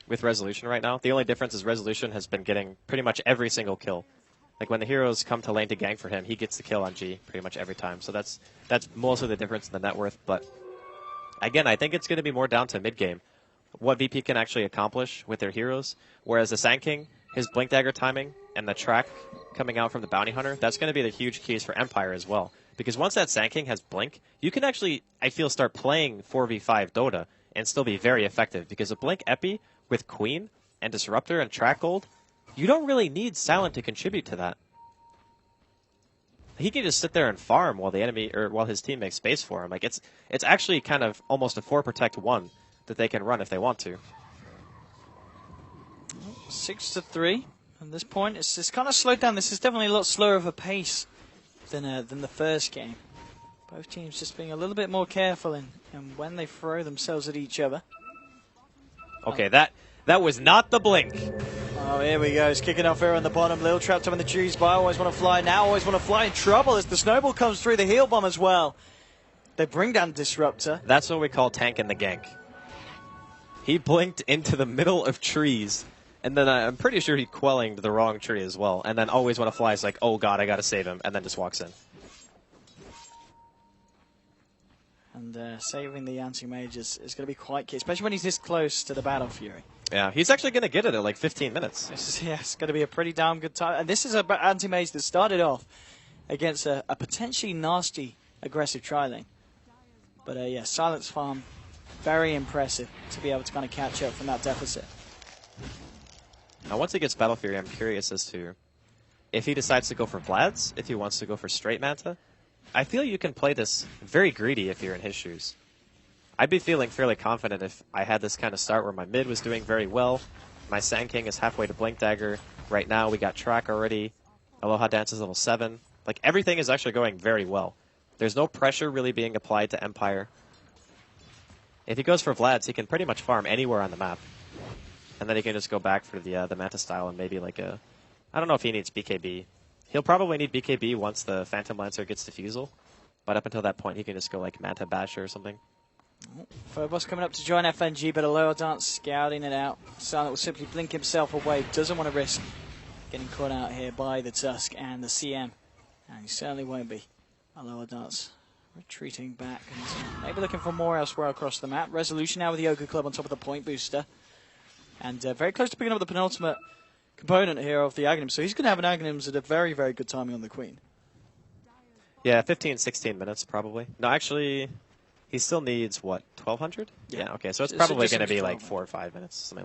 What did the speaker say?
with Resolution right now. The only difference is Resolution has been getting pretty much every single kill. Like when the heroes come to lane to gank for him, he gets the kill on G pretty much every time. So that's mostly the difference in the net worth. But again, I think it's going to be more down to mid game, what VP can actually accomplish with their heroes. Whereas the Sand King, his Blink Dagger timing and the track coming out from the Bounty Hunter, that's going to be the huge keys for Empire as well. Because once that Sand King has Blink, you can actually, I feel, start playing 4v5 Dota and still be very effective. Because a Blink Epi with Queen and Disruptor and Track Gold, you don't really need Silent to contribute to that. He can just sit there and farm while the enemy or while his team makes space for him. Like it's actually kind of almost a 4 protect 1 that they can run if they want to. 6-3 at this point. It's kind of slowed down. This is definitely a lot slower of a pace than the first game. Both teams just being a little bit more careful in when they throw themselves at each other. Okay, that was not the blink. Oh, here we go. It's kicking off here on the bottom. Little trapped up in the trees by Always Want to Fly. Now Always Want to Fly in trouble as the snowball comes through the heal bomb as well. They bring down Disruptor. That's what we call tank in the gank. He blinked into the middle of trees, and then I'm pretty sure he quelling the wrong tree as well. And then Always Want to Fly is like, oh god, I gotta save him, and then just walks in. And saving the anti-mage is going to be quite key, especially when he's this close to the Battle Fury. Yeah, he's actually going to get it at like 15 minutes. It's going to be a pretty damn good time. And this is an anti-mage that started off against a potentially nasty, aggressive tri-lane. But yeah, Silence Farm, very impressive to be able to kind of catch up from that deficit. Now, once he gets Battle Fury, I'm curious as to if he decides to go for Vlad's, if he wants to go for straight Manta. I feel you can play this very greedy if you're in his shoes. I'd be feeling fairly confident if I had this kind of start where my mid was doing very well. My Sand King is halfway to Blink Dagger. Right now, we got Track already. Aloha Dance is level 7. Like, everything is actually going very well. There's no pressure really being applied to Empire. If he goes for Vlad's, he can pretty much farm anywhere on the map. And then he can just go back for the Manta style and maybe like a... I don't know if he needs BKB. He'll probably need BKB once the Phantom Lancer gets Diffusal. But up until that point, he can just go like Manta Basher or something. Phobos coming up to join FNG, but Aloha Dance scouting it out. Silent will simply blink himself away. Doesn't want to risk getting caught out here by the Tusk and the CM. And he certainly won't be. Aloha Dance retreating back and maybe looking for more elsewhere across the map. Resolution now with the Yoga Club on top of the point booster. And very close to picking up the penultimate component here of the Aghanims. So he's going to have an Aghanims at a very, very good timing on the Queen. Yeah, 15, 16 minutes probably. No, actually... He still needs, what, 1,200? Yeah, okay, so it's probably going to be like 4 or 5 minutes, something like that.